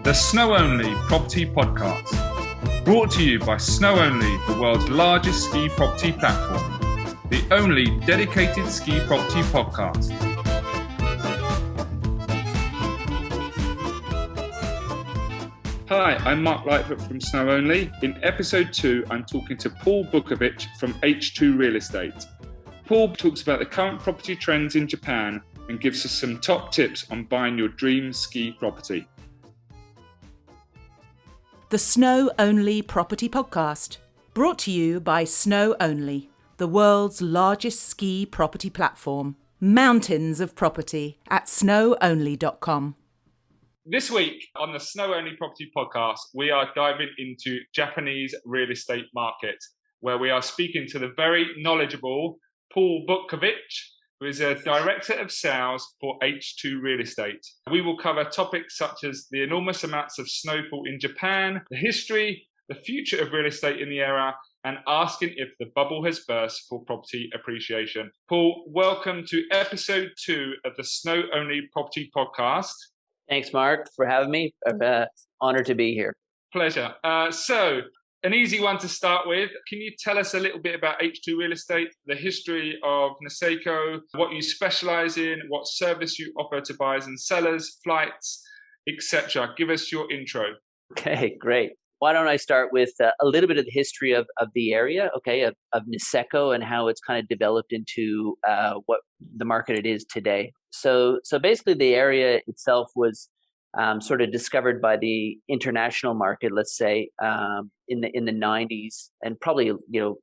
the SnowOnly Property Podcast. Brought to you by SnowOnly, the world's largest ski property platform. The only dedicated ski property podcast. Hi, I'm Mark Lightfoot from SnowOnly. In episode 2, I'm talking to Paul Butkovich from H2 Real Estate. Paul talks about the current property trends in Japan and gives us some top tips on buying your dream ski property. The SnowOnly Property Podcast, brought to you by SnowOnly, the world's largest ski property platform. Mountains of property at snowonly.com. This week on the SnowOnly Property Podcast, we are diving into Japanese real estate market, where we are speaking to the very knowledgeable Paul Butkovich, who is a Director of Sales for H2 Real Estate. We will cover topics such as the enormous amounts of snowfall in Japan, the history, the future of real estate in the area, and asking if the bubble has burst for property appreciation. Paul, welcome to episode 2 of the SnowOnly Property Podcast. Thanks, Mark, for having me. I'm honored to be here. Pleasure. So, an easy one to start with. Can you tell us a little bit about H2 Real Estate, the history of Niseko, what you specialize in, what service you offer to buyers and sellers, flights, etc.? Give us your intro. Okay, great. Why don't I start with a little bit of the history of the area, of Niseko and how it's kind of developed into what the market it is today. So basically the area itself was sort of discovered by the international market, let's say, in the 90s, and probably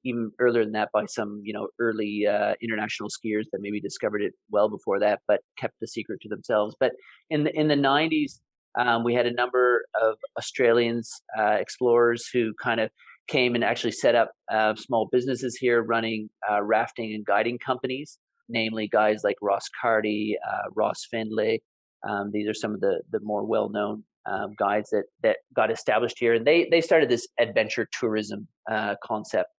even earlier than that by some early international skiers that maybe discovered it well before that, but kept the secret to themselves. But in the 90s, we had a number of Australians explorers who kind of came and actually set up small businesses here, running rafting and guiding companies, namely guys like Ross Carty, Ross Findlay. These are some of the more well-known guides that got established here. And they started this adventure tourism concept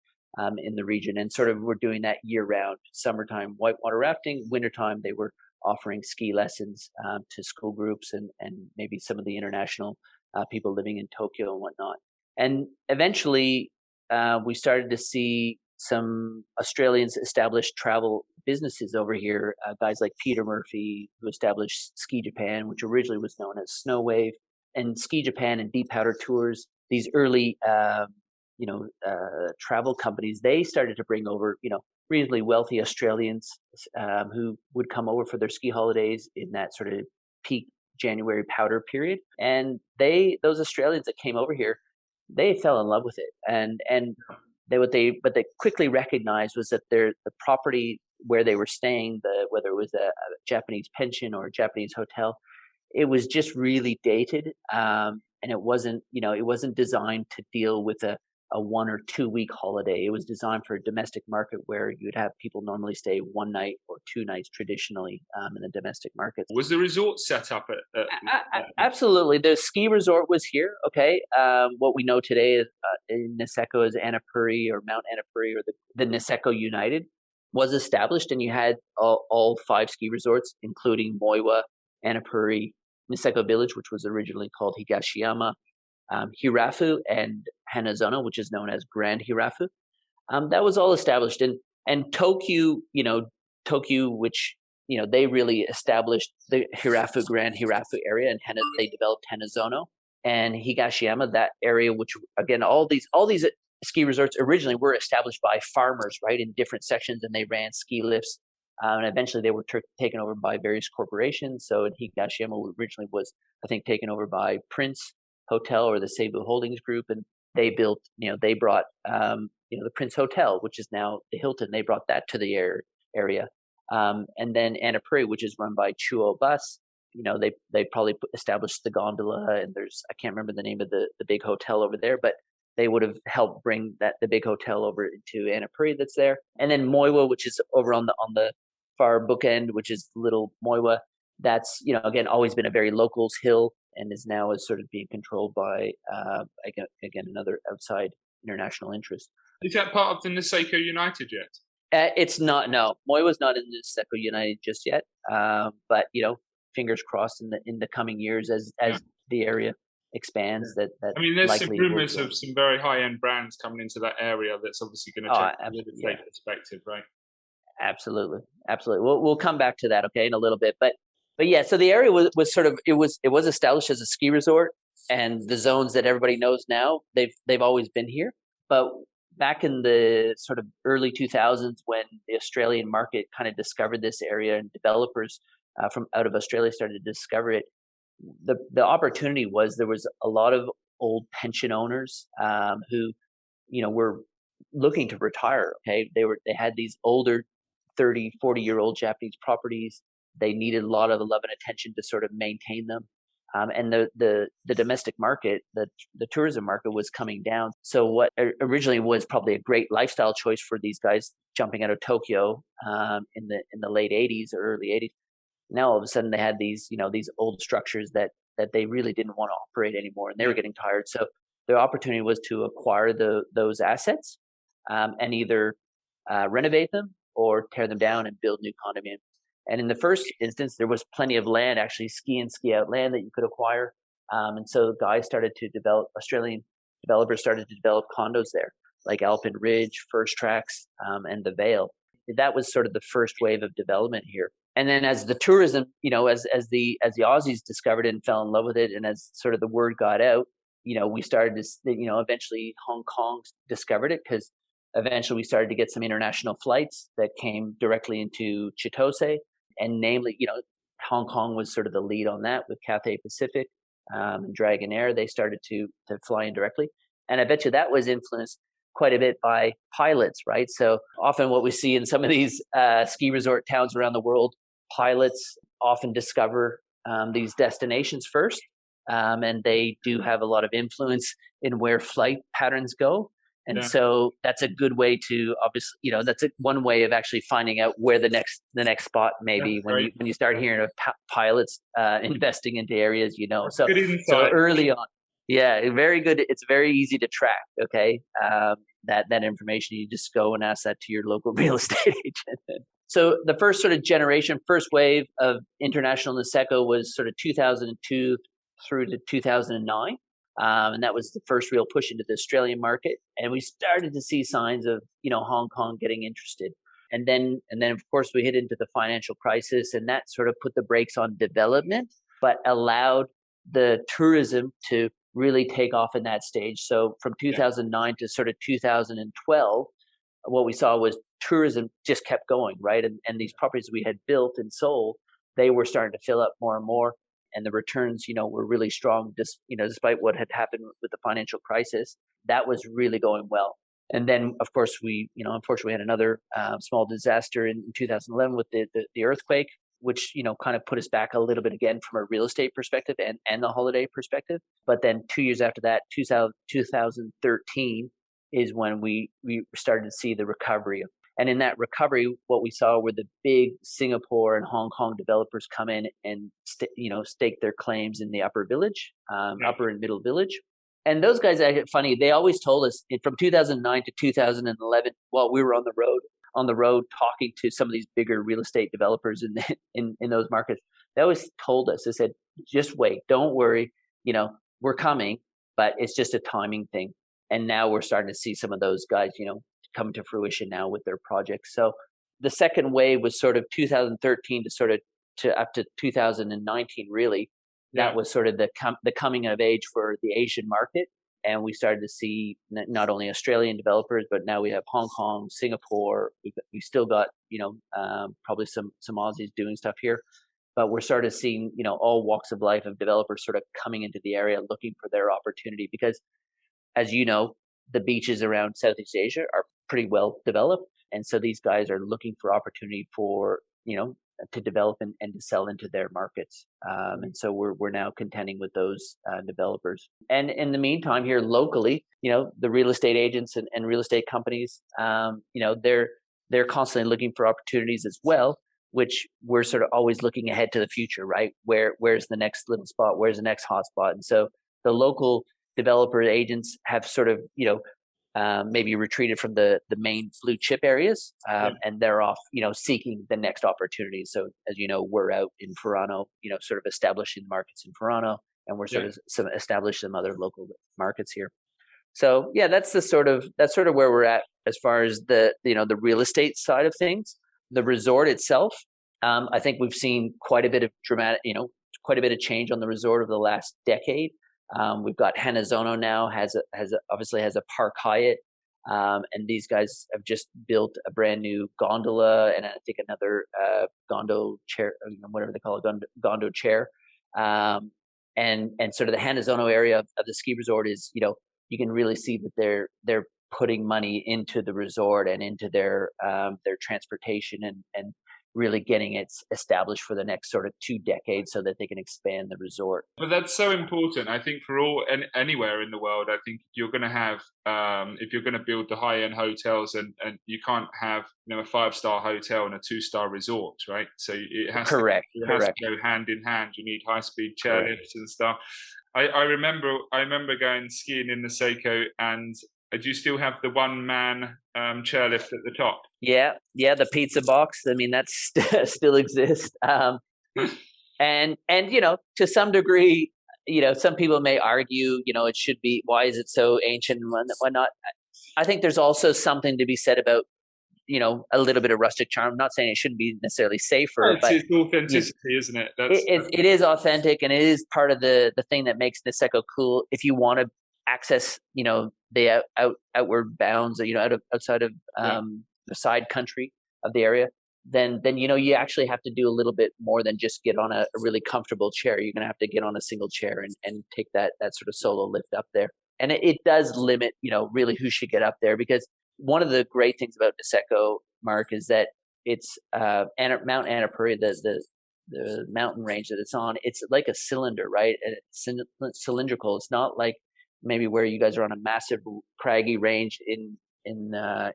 in the region, and sort of were doing that year-round. Summertime, whitewater rafting. Wintertime, they were offering ski lessons to school groups and maybe some of the international people living in Tokyo and whatnot. And eventually, we started to see some Australians establish travel businesses over here, guys like Peter Murphy, who established Ski Japan, which originally was known as Snowwave, and Ski Japan and Deep Powder Tours. These early, travel companies, they started to bring over, reasonably wealthy Australians who would come over for their ski holidays in that sort of peak January powder period. And those Australians that came over here, they fell in love with it. And what they quickly recognized was that the property where they were staying, whether it was a Japanese pension or a Japanese hotel, it was just really dated, and it wasn't designed to deal with a 1 or 2 week holiday. It was designed for a domestic market where you'd have people normally stay 1 night or 2 nights traditionally in the domestic market. Was the resort set up at Absolutely. The ski resort was here. Okay. What we know today is in Niseko is Annapurri or Mount Annapurri, or the Niseko United was established, and you had all 5 ski resorts, including Moiwa, Annapurri, Niseko Village, which was originally called Higashiyama, Hirafu, and Hanazono, which is known as Grand Hirafu. That was all established. And Tokyu, which, they really established the Grand Hirafu area, and they developed Hanazono. And Higashiyama, that area, which, again, all these ski resorts originally were established by farmers, right, in different sections, and they ran ski lifts. And eventually they were taken over by various corporations. So Higashiyama originally was, I think, taken over by Prince Hotel or the Seibu Holdings Group, and they built, they brought, the Prince Hotel, which is now the Hilton. They brought that to the area. And then Annapurri, which is run by Chuo Bus, they probably established the gondola, and I can't remember the name of the big hotel over there, but they would have helped bring the big hotel over into Annapurri that's there. And then Moiwa, which is over on the far bookend, which is Little Moiwa. That's, again, always been a very locals hill, and is now sort of being controlled by, again, another outside international interest. Is that part of the Niseko United yet? It's not, no. Moiwa's not in the Niseko United just yet. But, fingers crossed in the coming years as the area expands, that I mean, there's some likely rumors of some very high-end brands coming into that area. That's obviously going to change the real estate perspective, right? Absolutely. We'll come back to that, okay, in a little bit. But yeah, so the area was sort of, it was established as a ski resort, and the zones that everybody knows now, they've always been here. But back in the sort of early 2000s, when the Australian market kind of discovered this area, and developers from out of Australia started to discover it, the opportunity was, there was a lot of old pension owners who, were looking to retire. Okay, they had these older 30, 40-year-old Japanese properties. They needed a lot of love and attention to sort of maintain them. And the domestic market, the tourism market, was coming down. So what originally was probably a great lifestyle choice for these guys jumping out of Tokyo in the late 80s or early 80s, now all of a sudden they had these old structures that they really didn't want to operate anymore, and they were getting tired. So their opportunity was to acquire those assets and either renovate them or tear them down and build new condominiums. And in the first instance, there was plenty of land, actually ski and ski out land, that you could acquire. And so Australian developers started to develop condos there, like Alpine Ridge, First Tracks, and the Vale. That was sort of the first wave of development here. And then as the tourism, as the Aussies discovered it and fell in love with it, and as sort of the word got out, we started to, eventually Hong Kong discovered it, because eventually we started to get some international flights that came directly into Chitose. And namely, Hong Kong was sort of the lead on that with Cathay Pacific and Dragonair. They started to fly in directly. And I bet you that was influenced quite a bit by pilots, right? So often what we see in some of these ski resort towns around the world, pilots often discover these destinations first. And they do have a lot of influence in where flight patterns go. And so that's a good way to, obviously, that's one way of actually finding out where the next spot may be when you start hearing of pilots investing into areas, So early on, very good. It's very easy to track. Okay, that information, you just go and ask that to your local real estate agent. So the first sort of first wave of international Niseko was sort of 2002 through to 2009. And that was the first real push into the Australian market. And we started to see signs of, Hong Kong getting interested. And then of course we hit into the financial crisis, and that sort of put the brakes on development, but allowed the tourism to really take off in that stage. So from 2009 to sort of 2012, what we saw was tourism just kept going, right? And these properties we had built and sold, they were starting to fill up more and more. And the returns, were really strong, despite what had happened with the financial crisis. That was really going well. And then, of course, we, unfortunately, had another small disaster in 2011 with the earthquake, which, kind of put us back a little bit again from a real estate perspective and the holiday perspective. But then 2 years after that, 2013 is when we started to see the recovery. And in that recovery, what we saw were the big Singapore and Hong Kong developers come in and stake their claims in the upper village, upper and middle village. And those guys, funny, they always told us from 2009 to 2011, while we were on the road talking to some of these bigger real estate developers in those markets, they always told us, they said, just wait, don't worry, we're coming, but it's just a timing thing. And now we're starting to see some of those guys, come to fruition now with their projects. So the second wave was sort of 2013 to up to 2019, really. That was sort of the coming of age for the Asian market. And we started to see not only Australian developers, but now we have Hong Kong, Singapore. We still got, probably some Aussies doing stuff here. But we're starting to see, all walks of life of developers sort of coming into the area looking for their opportunity. Because, as you know, the beaches around Southeast Asia are pretty well developed. And so these guys are looking for opportunity for, to develop and to sell into their markets. And so we're now contending with those developers. And in the meantime, here locally, the real estate agents and real estate companies, they're constantly looking for opportunities as well, which we're sort of always looking ahead to the future, right? Where's the next little spot? Where's the next hot spot? And so the local developer agents have sort of, maybe retreated from the main blue chip areas, and they're off, seeking the next opportunity. So as you know, we're out in Toronto, sort of establishing the markets in Toronto, and we're sort of establish some other local markets here. So yeah, that's sort of where we're at as far as the real estate side of things. The resort itself, I think we've seen quite a bit of quite a bit of change on the resort over the last decade. We've got Hanazono now obviously has a Park Hyatt, and these guys have just built a brand new gondola and I think another gondo chair, whatever they call it, gondo chair. And sort of the Hanazono area of the ski resort is, you can really see that they're putting money into the resort and into their transportation and really getting it established for the next sort of 2 decades so that they can expand the resort. But that's so important, I think, for anywhere in the world. I think you're going to have, if you're going to build the high-end hotels, and you can't have a 5-star hotel and a 2-star resort, right? So it has to go hand in hand. You need high-speed chairlifts and stuff. I remember going skiing in Niseko, and do you still have the one-man chairlift at the top? Yeah, the pizza box. I mean, that still exists. And to some degree, some people may argue, it should be. Why is it so ancient and whatnot? I think there's also something to be said about, a little bit of rustic charm. I'm not saying it shouldn't be necessarily safer, but it's authenticity, isn't it? It is authentic, and it is part of the thing that makes Niseko cool. If you want to access, the outward bounds, outside of the side country of the area, then you actually have to do a little bit more than just get on a really comfortable chair. You're going to have to get on a single chair and take that sort of solo lift up there. And it does limit, really who should get up there, because one of the great things about Niseko, Mark, is that it's Mount Annapurna, the mountain range that it's on. It's like a cylinder, right? And it's cylindrical. It's not like maybe where you guys are on a massive craggy range in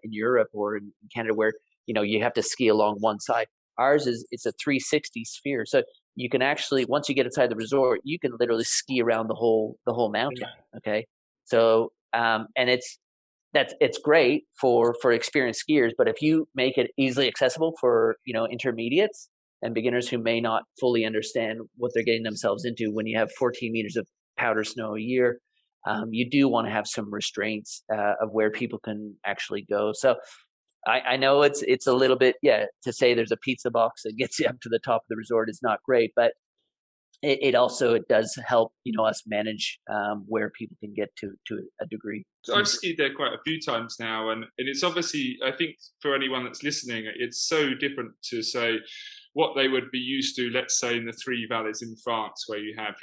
Europe or in Canada, where you have to ski along one side. Ours it's a 360 sphere, so you can actually, once you get inside the resort, you can literally ski around the whole mountain. Okay, so and it's great for experienced skiers, but if you make it easily accessible for intermediates and beginners who may not fully understand what they're getting themselves into, when you have 14 meters of powder snow a year, you do want to have some restraints of where people can actually go. So I know it's a little bit, to say there's a pizza box that gets you up to the top of the resort is not great, but it also does help us manage where people can get to a degree. So I've skied there quite a few times now, and it's obviously, I think for anyone that's listening, it's so different to say what they would be used to, let's say in the Three Valleys in France, where you have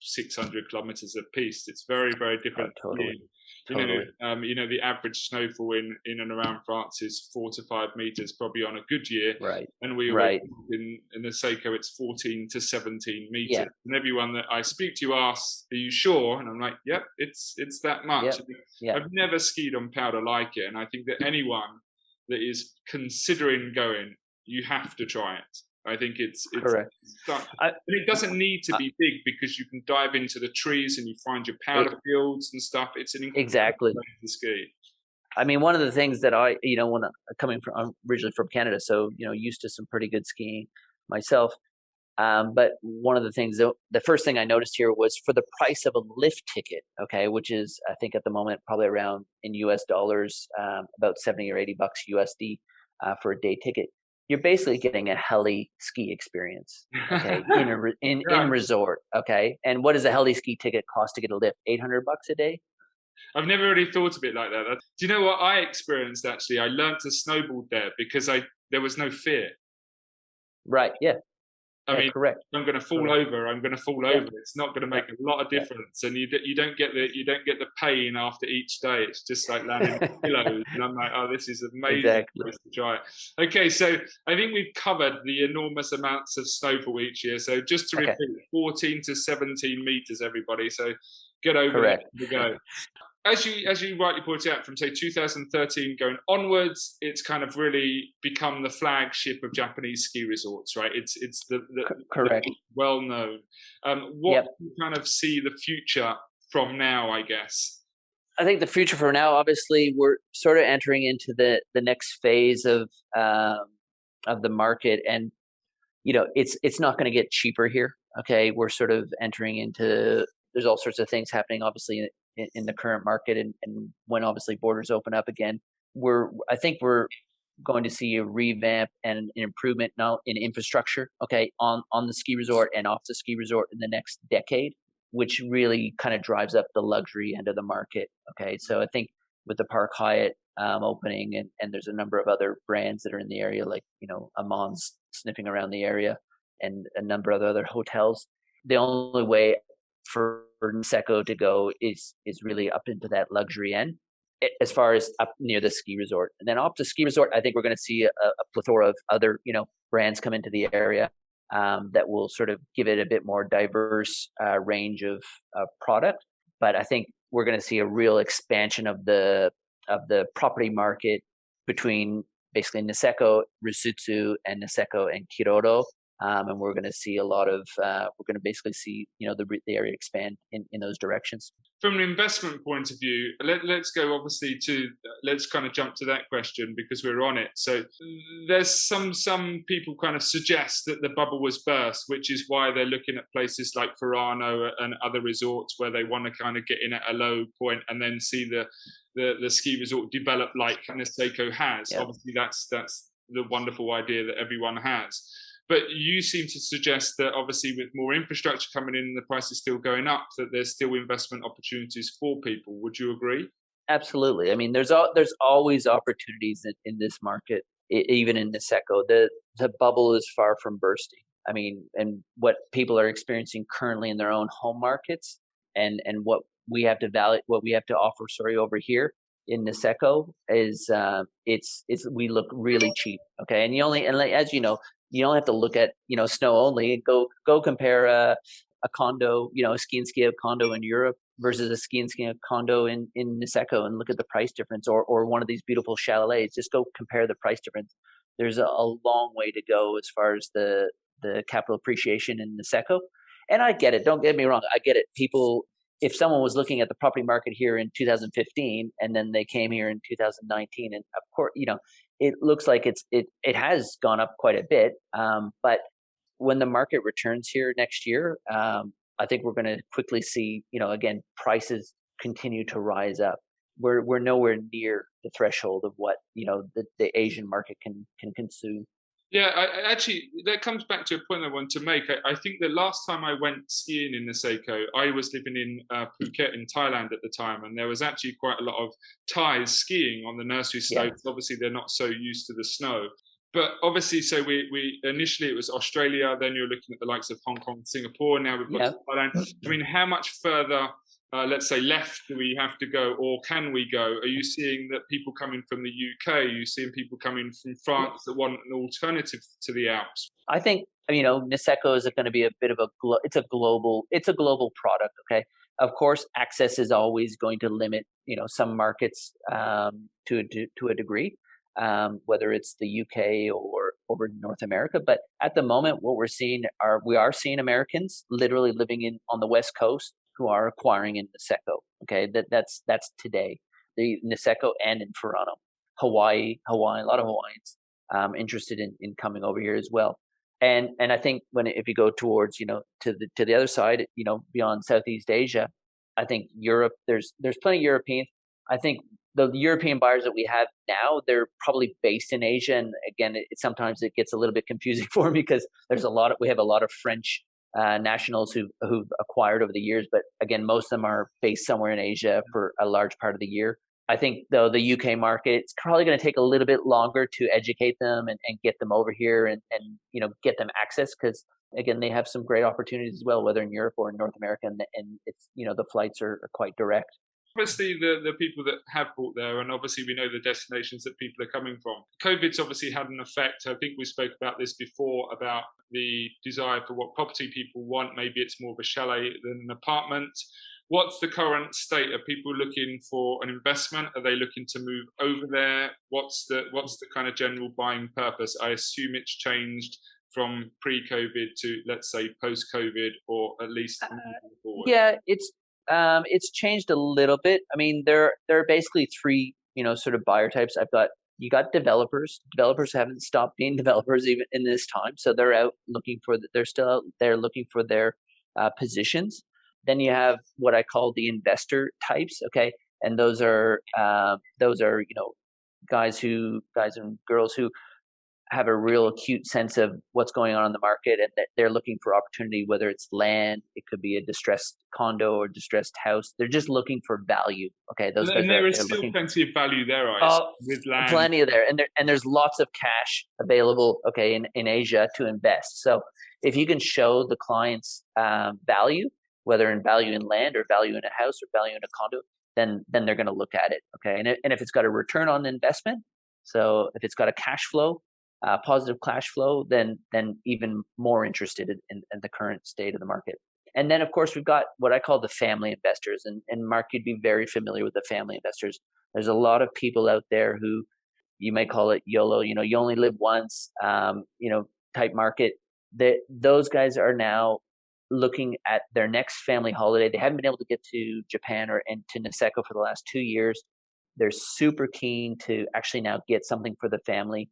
600 kilometers of piste. It's very, very different. Oh, totally. The average snowfall in and around France is 4 to 5 meters, probably on a good year. Right. And we were in Niseko, it's 14 to 17 meters. Yeah. And everyone that I speak to asks, "Are you sure?" And I'm like, "Yep, it's that much." Yep. I've never skied on powder like it, and I think that anyone that is considering going, you have to try it. I think it's correct. And it doesn't need to be big, because you can dive into the trees and you find your powder fields and stuff. It's an incredible place to ski. I mean, one of the things that I'm originally from Canada, so used to some pretty good skiing myself. But one of the things, the first thing I noticed here was for the price of a lift ticket, okay, which is I think at the moment probably around in US dollars about $70 or $80 USD for a day ticket. You're basically getting a heli ski experience, okay, in resort, okay. And what does a heli ski ticket cost to get a lift? $800 a day. I've never really thought of it like that. Do you know what I experienced? Actually, I learned to snowboard there because there was no fear. Right. Yeah. I mean, correct. I'm going to fall over. I'm going to fall over. It's not going to make a lot of difference, and you don't get the pain after each day. It's just like landing on pillows, and I'm like, oh, this is amazing. Exactly. To try it. Okay, so I think we've covered the enormous amounts of snowfall each year. So just to repeat, 14 to 17 meters, everybody. So get over it and go. As you rightly pointed out, from say 2013 going onwards, it's kind of really become the flagship of Japanese ski resorts, right? It's the correct, well known. What do you kind of see the future from now, I guess? I think the future for now, obviously, we're sort of entering into the next phase of the market, and it's not going to get cheaper here. Okay, we're sort of entering into there's all sorts of things happening, obviously, in the current market, and when obviously borders open up again, I think we're going to see a revamp and an improvement now in infrastructure, okay, on the ski resort and off the ski resort in the next decade, which really kind of drives up the luxury end of the market. Okay, so I think with the Park Hyatt opening, and there's a number of other brands that are in the area, like Amon's sniffing around the area, and a number of other hotels. The only way for Niseko to go is really up into that luxury end, as far as up near the ski resort. And then off the ski resort, I think we're going to see a plethora of other brands come into the area that will sort of give it a bit more diverse range of product. But I think we're going to see a real expansion of the property market between basically Niseko, Rusutsu, and Niseko and Kirodo. And we're going to see we're going to basically see, the area expand in those directions. From an investment point of view, let's go obviously let's kind of jump to that question because we're on it. So there's some people kind of suggest that the bubble was burst, which is why they're looking at places like Furano and other resorts where they want to kind of get in at a low point and then see the ski resort develop like Niseko has. Yep. Obviously, that's the wonderful idea that everyone has. But you seem to suggest that obviously with more infrastructure coming in and the price is still going up, that there's still investment opportunities for people. Would you agree? Absolutely. I mean, there's always opportunities in this market, even in Niseko. The bubble is far from bursting. I mean, and what people are experiencing currently in their own home markets, and what we have to offer over here in Niseko is we look really cheap. Okay, and as you know. You don't have to look at, SnowOnly. Go compare a condo, a ski and ski condo in Europe versus a ski and ski condo in Niseko, and look at the price difference, or one of these beautiful chalets. Just go compare the price difference. There's a long way to go as far as the capital appreciation in Niseko. And I get it. Don't get me wrong. I get it. People, if someone was looking at the property market here in 2015 and then they came here in 2019, and of course, it looks like it has gone up quite a bit. But when the market returns here next year, I think we're going to quickly see, again, prices continue to rise up. We're nowhere near the threshold of what, the Asian market can consume. Yeah, actually, that comes back to a point I want to make. I think the last time I went skiing in Niseko, I was living in Phuket in Thailand at the time, and there was actually quite a lot of Thais skiing on the nursery slopes. Yeah. Obviously, they're not so used to the snow. But obviously, so we initially it was Australia, then you're looking at the likes of Hong Kong, Singapore, now we've got Thailand. I mean, how much further let's say left do we have to go, or can we go? Are you seeing that people coming from the UK? Are you seeing people coming from France that want an alternative to the Alps? I think Niseko is going to be a bit of it's a global product. Okay, of course, access is always going to limit some markets to a degree, whether it's the UK or over North America. But at the moment, what we're seeing we are seeing Americans literally living on the West Coast who are acquiring in Niseko. Okay, that's today. The Niseko and in Furano, Hawaii, a lot of Hawaiians interested in coming over here as well. And I think if you go towards to the other side, beyond Southeast Asia, I think Europe. There's plenty of Europeans. I think the European buyers that we have now, they're probably based in Asia, and again, sometimes it gets a little bit confusing for me because we have a lot of French nationals who've acquired over the years, but again, most of them are based somewhere in Asia for a large part of the year. I think though the UK market, it's probably going to take a little bit longer to educate them and get them over here and get them access, because again, they have some great opportunities as well, whether in Europe or in North America, and it's the flights are quite direct. Obviously, the people that have bought there, and obviously we know the destinations that people are coming from. COVID's obviously had an effect. I think we spoke about this before, about the desire for what property people want. Maybe it's more of a chalet than an apartment. What's the current state? Are people looking for an investment? Are they looking to move over there? What's the kind of general buying purpose? I assume it's changed from pre-COVID to, let's say, post-COVID, or at least moving forward. Yeah, it's changed a little bit. I mean, there are basically three, sort of buyer types. You got developers. Developers haven't stopped being developers even in this time, so they're out looking for. They're still out there looking for their positions. then you have what I call the investor types. Okay. And those are, guys and girls who have a real acute sense of what's going on in the market, and that they're looking for opportunity, whether it's land, it could be a distressed condo or distressed house. They're just looking for value. Okay. Those guys there is still plenty of value there, with land. Plenty of there. And there's lots of cash available, okay, in Asia to invest. So if you can show the clients value, whether in value in land or value in a house or value in a condo, then they're going to look at it. Okay. And if it's got a return on investment, so if it's got a cash flow, positive cash flow, then even more interested in the current state of the market. And then, of course, we've got what I call the family investors. And Mark, you'd be very familiar with the family investors. There's a lot of people out there who you may call it YOLO, you only live once, type market. Those guys are now looking at their next family holiday. They haven't been able to get to Japan and to Niseko for the last 2 years. They're super keen to actually now get something for the family.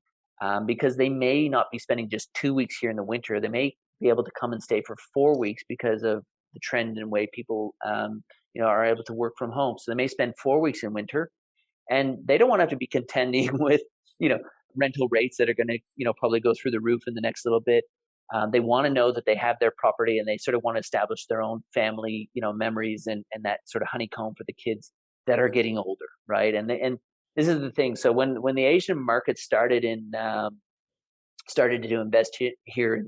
Because they may not be spending just 2 weeks here in the winter. They may be able to come and stay for 4 weeks because of the trend and way people, are able to work from home. So they may spend 4 weeks in winter, and they don't want to have to be contending with, rental rates that are going to, probably go through the roof in the next little bit. They want to know that they have their property, and they sort of want to establish their own family, memories and that sort of honeycomb for the kids that are getting older, right? And this is the thing. So when the Asian market started to invest here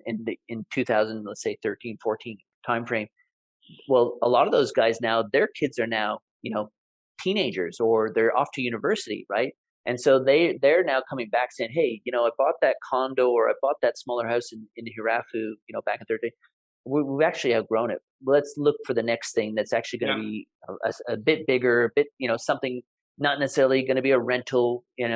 in 2000, let's say 13, 14 timeframe, well, a lot of those guys now, their kids are now, teenagers, or they're off to university, right? And so they're now coming back saying, hey, I bought that condo, or I bought that smaller house in Hirafu, back in 30. We've actually outgrown it. Let's look for the next thing that's actually going to be a bit bigger, a bit, something. Not necessarily going to be a rental, I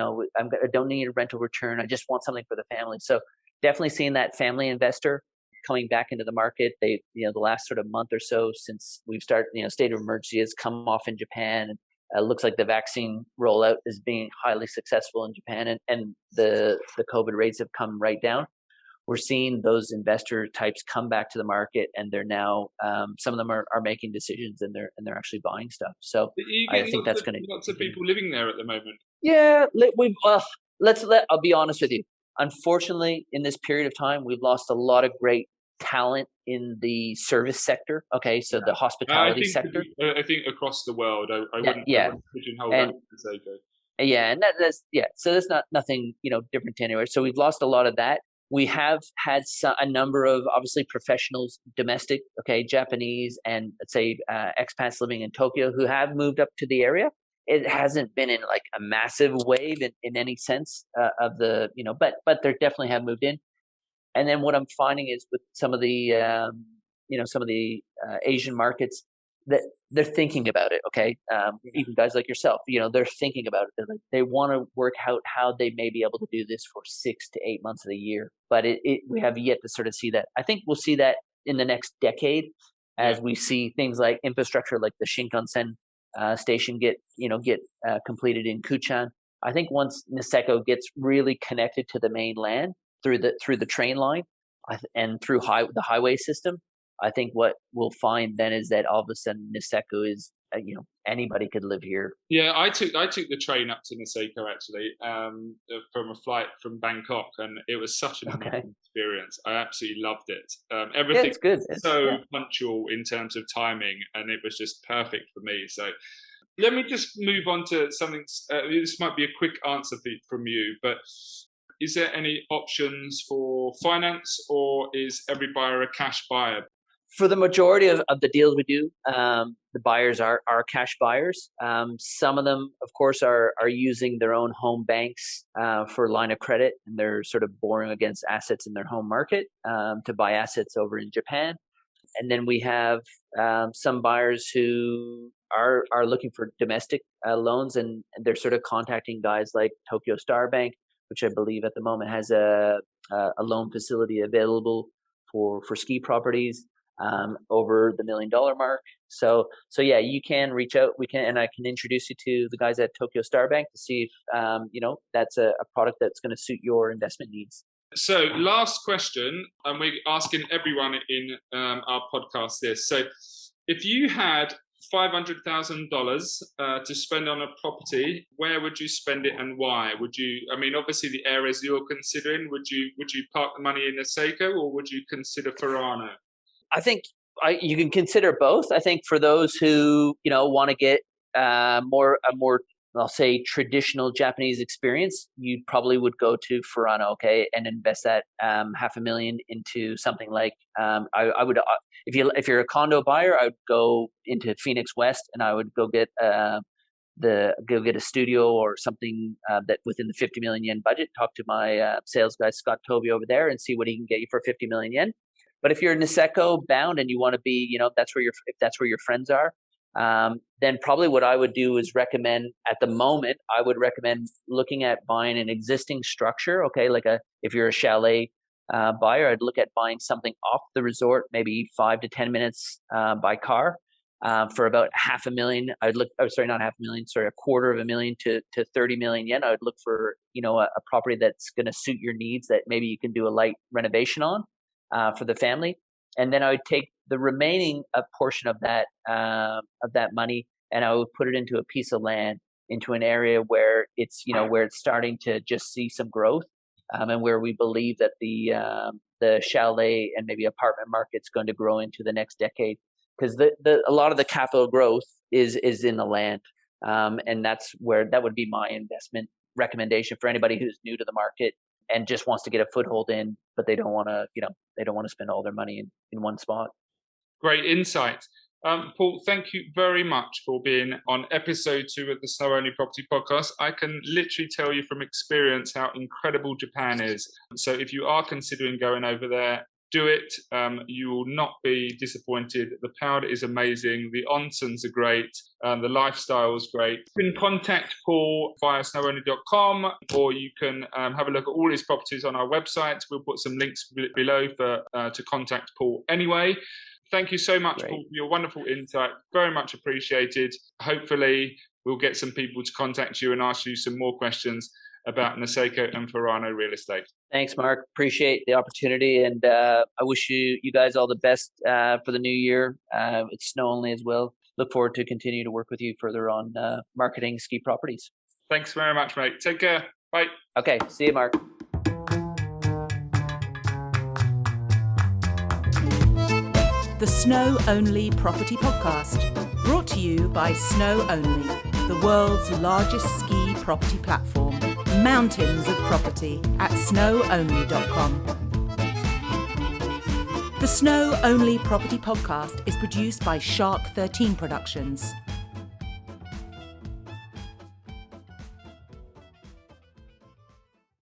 don't need a rental return. I just want something for the family. So definitely seeing that family investor coming back into the market. They, the last sort of month or so since we've started, state of emergency has come off in Japan. It looks like the vaccine rollout is being highly successful in Japan, and the COVID rates have come right down. We're seeing those investor types come back to the market, and they're now some of them are making decisions, and they're actually buying stuff. So I think that's going to lots of people living there at the moment. Yeah, I'll be honest with you. Unfortunately, in this period of time, we've lost a lot of great talent in the service sector. Okay, so the hospitality sector. I think across the world, I wouldn't pigeonhole that to Niseko. Yeah, and that's So that's nothing different to anywhere. So we've lost a lot of that. We have had a number of, obviously, professionals, domestic, Japanese, and let's say expats living in Tokyo who have moved up to the area. It hasn't been in like a massive wave in any sense of the, but they definitely have moved in. And then what I'm finding is with some of the, Asian markets, that they're thinking about it. Okay. Even guys like yourself, they're thinking about it. They want to work out how they may be able to do this for 6 to 8 months of the year. But we have yet to sort of see that. I think we'll see that in the next decade as we see things like infrastructure, like the Shinkansen station get completed in Kuchan. I think once Niseko gets really connected to the mainland through the train line and through the highway system, I think what we'll find then is that all of a sudden Niseko is, anybody could live here. Yeah, I took the train up to Niseko actually from a flight from Bangkok, and it was such an amazing experience. I absolutely loved it. Everything's good. Punctual in terms of timing, and it was just perfect for me. So let me just move on to something. This might be a quick answer from you, but is there any options for finance, or is every buyer a cash buyer? For the majority of the deals we do, the buyers are cash buyers. Some of them, of course, are using their own home banks for line of credit, and they're sort of borrowing against assets in their home market to buy assets over in Japan. And then we have some buyers who are looking for domestic loans, and they're sort of contacting guys like Tokyo Star Bank, which I believe at the moment has a loan facility available for ski properties over the $1 million mark. So yeah, you can reach out. And I can introduce you to the guys at Tokyo Star Bank to see if that's a product that's going to suit your investment needs. So last question, and we're asking everyone in our podcast this. So If you had $500,000 to spend on a property, where would you spend it and why? Obviously the areas you're considering, would you park the money in Niseko or would you consider Furano? I think you can consider both. I think for those who, want to get a more, I'll say, traditional Japanese experience, you probably would go to Furano, okay, and invest that $500,000 into something like I would. If you're a condo buyer, I would go into Phoenix West and I would go get a studio or something that within the 50 million yen budget. Talk to my sales guy Scott Tovey over there and see what he can get you for 50 million yen. But if you're Niseko bound and you want to be, if that's where your friends are, then probably what I would do is recommend at the moment. I would recommend looking at buying an existing structure. Okay, if you're a chalet buyer, I'd look at buying something off the resort, maybe 5 to 10 minutes by car for about $500,000. I'd look, not $500,000, sorry, $250,000 to 30 million yen. I would look for a property that's going to suit your needs that maybe you can do a light renovation on for the family, and then I would take the remaining portion of that money and I would put it into a piece of land, into an area where it's where it's starting to just see some growth. And where we believe that the chalet and maybe apartment market's going to grow into the next decade, because a lot of the capital growth is in the land, and that would be my investment recommendation for anybody who's new to the market and just wants to get a foothold in, but they don't want to spend all their money in one spot. Great insight. Paul, thank you very much for being on episode 2 of the SnowOnly Property Podcast. I can literally tell you from experience how incredible Japan is. So if you are considering going over there, do it. You will not be disappointed. The powder is amazing. The onsens are great. The lifestyle is great. You can contact Paul via snowonly.com, or you can have a look at all his properties on our website. We'll put some links below to contact Paul anyway. Thank you so much, Great. Paul, for your wonderful insight. Very much appreciated. Hopefully, we'll get some people to contact you and ask you some more questions about Niseko and Furano real estate. Thanks, Mark. Appreciate the opportunity, and I wish you guys all the best for the new year. It's SnowOnly as well. Look forward to continue to work with you further on marketing ski properties. Thanks very much, mate. Take care. Bye. Okay. See you, Mark. The SnowOnly Property Podcast, brought to you by SnowOnly, the world's largest ski property platform. Mountains of property at snowonly.com. The SnowOnly Property Podcast is produced by Shark 13 Productions.